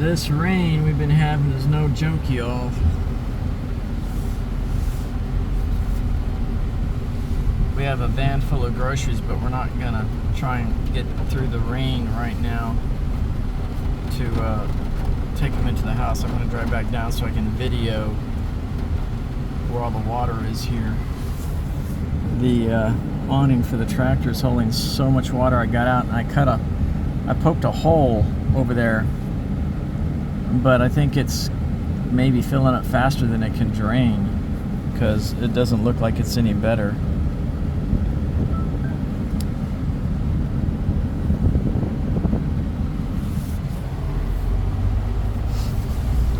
This rain we've been having is no joke, y'all. We have a van full of groceries, but we're not gonna try and get through the rain right now to take them into the house. I'm gonna drive back down so I can video where all the water is here. The awning for the tractor is holding so much water. I got out and I poked a hole over there, but I think it's maybe filling up faster than it can drain because it doesn't look like it's any better.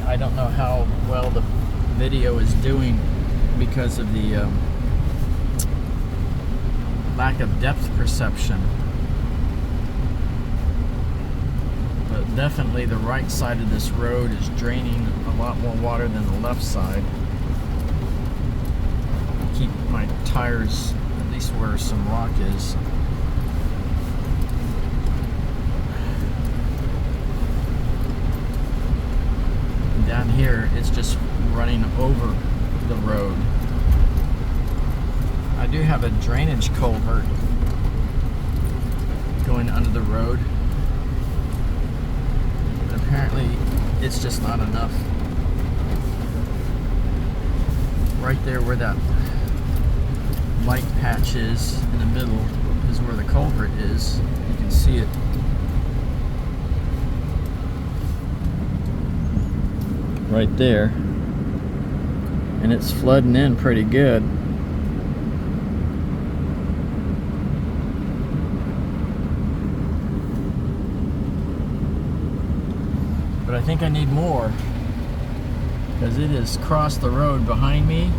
I don't know how well the video is doing because of the lack of depth perception. But definitely the right side of this road is draining a lot more water than the left side. Keep my tires at least where some rock is. And down here it's just running over the road. I do have a drainage culvert going under the road. Apparently it's just not enough. Right there where that light patch is in the middle is where the culvert is. You can see it. Right there. And it's flooding in pretty good. But I think I need more because it has crossed the road behind me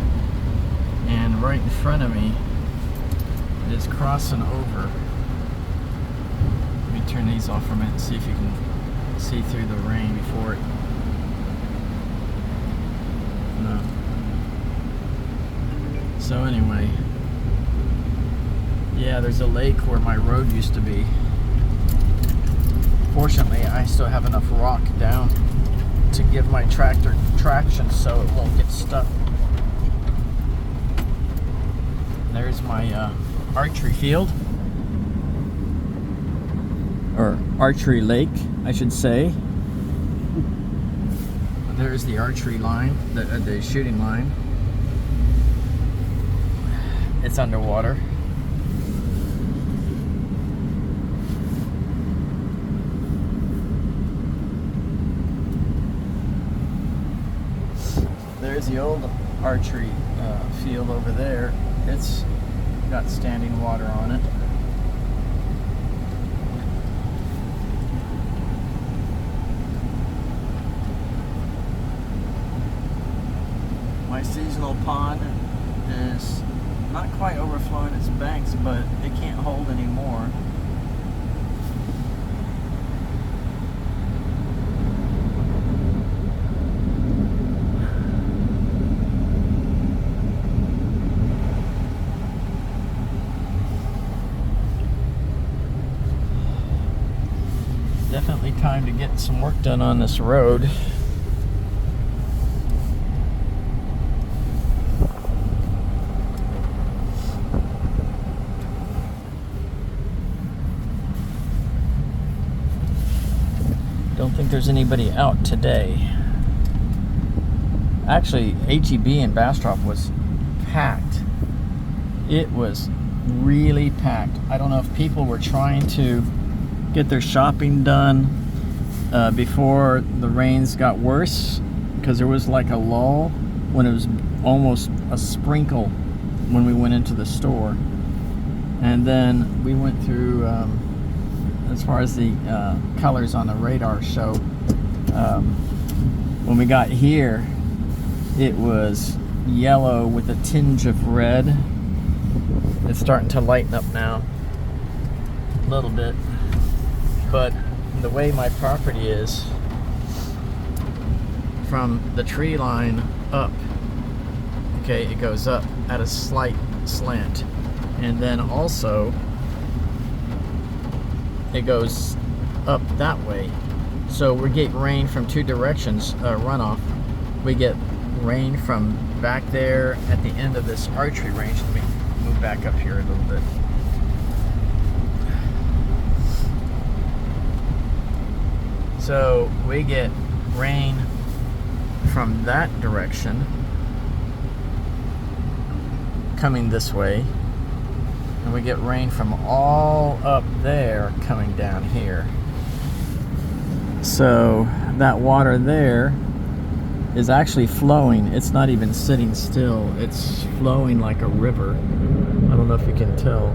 and right in front of me. It is crossing over. Let me turn these off for a minute and see if you can see through the rain before it. No. So anyway, yeah, there's a lake where my road used to be. Fortunately, I still have enough rock down to give my tractor traction so it won't get stuck. There's my archery field, or archery lake, I should say. There's the archery line, the shooting line. It's underwater. There's the old archery field over there. It's got standing water on it. My seasonal pond is not quite overflowing its banks, but it can't hold anymore. Definitely time to get some work done on this road. Don't think there's anybody out today. Actually, HEB in Bastrop was packed. It was really packed. I don't know if people were trying to get their shopping done before the rains got worse, because there was like a lull when it was almost a sprinkle when we went into the store. And then we went through, as far as the colors on the radar show, when we got here it was yellow with a tinge of red. It's starting to lighten up now a little bit. But the way my property is, from the tree line up, okay, it goes up at a slight slant, and then also it goes up that way. So we get rain from two directions, runoff. We get rain from back there at the end of this archery range. Let me move back up here a little bit. So we get rain from that direction coming this way, and we get rain from all up there coming down here. So that water there is actually flowing. It's not even sitting still. It's flowing like a river. I don't know if you can tell.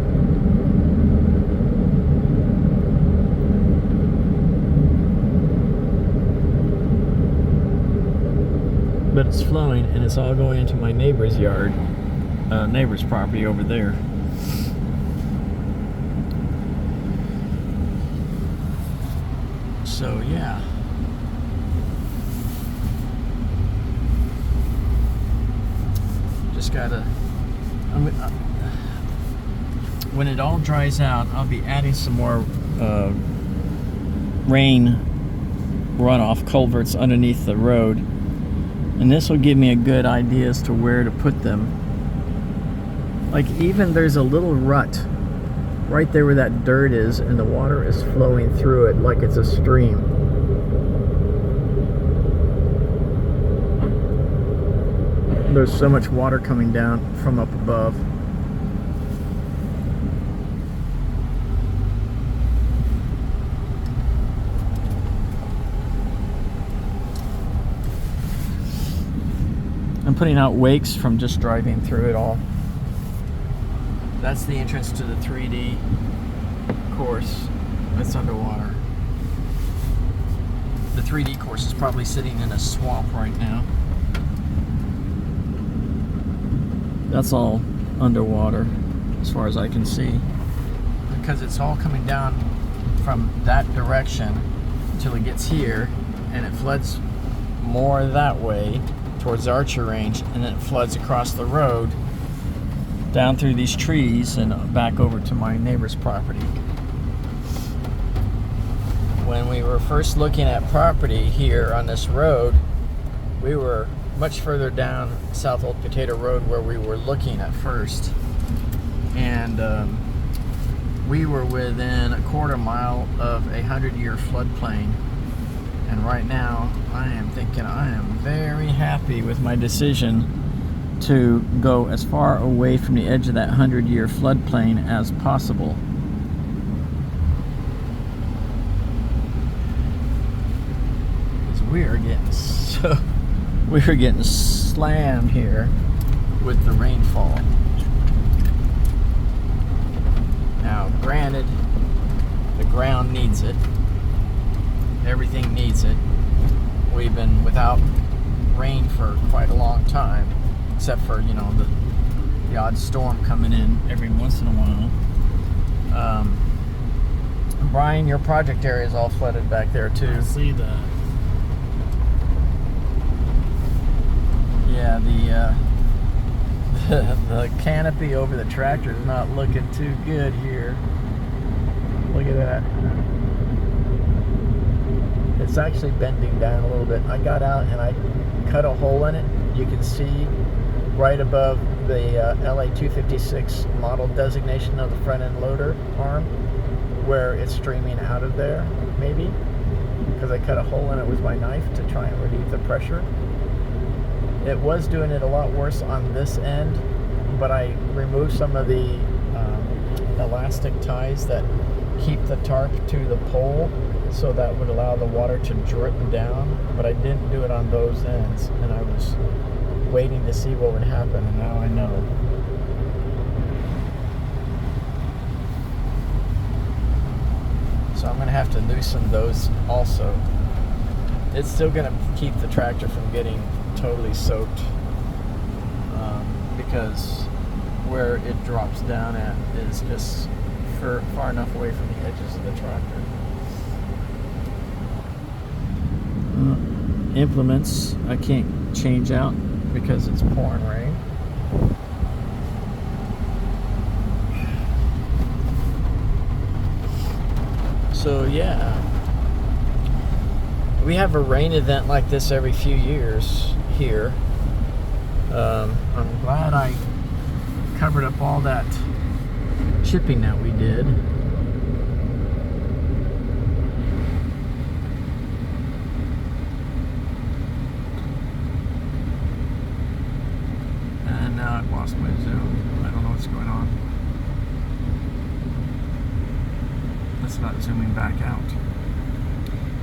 But it's flowing, and it's all going into my neighbor's yard, neighbor's property over there. So yeah. Just gotta, when it all dries out, I'll be adding some more rain runoff culverts underneath the road, and this will give me a good idea as to where to put them. Like, even there's a little rut right there where that dirt is, and the water is flowing through it like it's a stream. There's so much water coming down from up above. I'm putting out wakes from just driving through it all. That's the entrance to the 3D course that's underwater. The 3D course is probably sitting in a swamp right now. That's all underwater as far as I can see, because it's all coming down from that direction until it gets here, and it floods more that way towards the archer range, and then it floods across the road down through these trees and back over to my neighbor's property. When we were first looking at property here on this road, we were much further down South Old Potato Road where we were looking at first, and we were within a quarter mile of a 100-year floodplain. And right now I am thinking I am very happy with my decision to go as far away from the edge of that 100-year floodplain as possible. Because we are getting slammed here with the rainfall. Now, granted, the ground needs it. Everything needs it. We've been without rain for quite a long time, except for, you know, the odd storm coming in every once in a while. Brian, your project area is all flooded back there too. I see that. Yeah, the canopy over the tractor is not looking too good here. Look at that. It's actually bending down a little bit. I got out and I cut a hole in it. You can see right above the LA 256 model designation of the front end loader arm where it's streaming out of there, maybe, because I cut a hole in it with my knife to try and relieve the pressure. It was doing it a lot worse on this end, but I removed some of the elastic ties that keep the tarp to the pole, so that would allow the water to drip down, but I didn't do it on those ends, and I was waiting to see what would happen, and now I know. So I'm going to have to loosen those also. It's still going to keep the tractor from getting totally soaked, because where it drops down at is just far enough away from the edges of the tractor. Implements I can't change out because it's pouring rain. So yeah, we have a rain event like this every few years here. I'm glad I covered up all that chipping that we did. And now I've lost my zoom. I don't know what's going on. It's not zooming back out.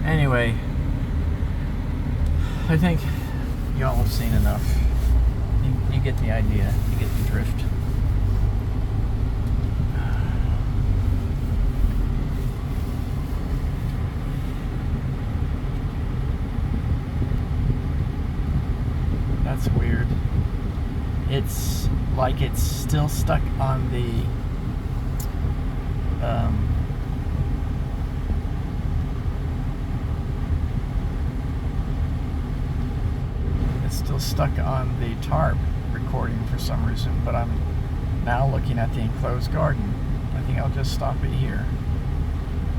Anyway, I think y'all have seen enough. You get the idea. You get the drift. That's weird. It's like it's still stuck on the it's still stuck on the tarp recording for some reason, but I'm now looking at the enclosed garden. I think I'll just stop it here.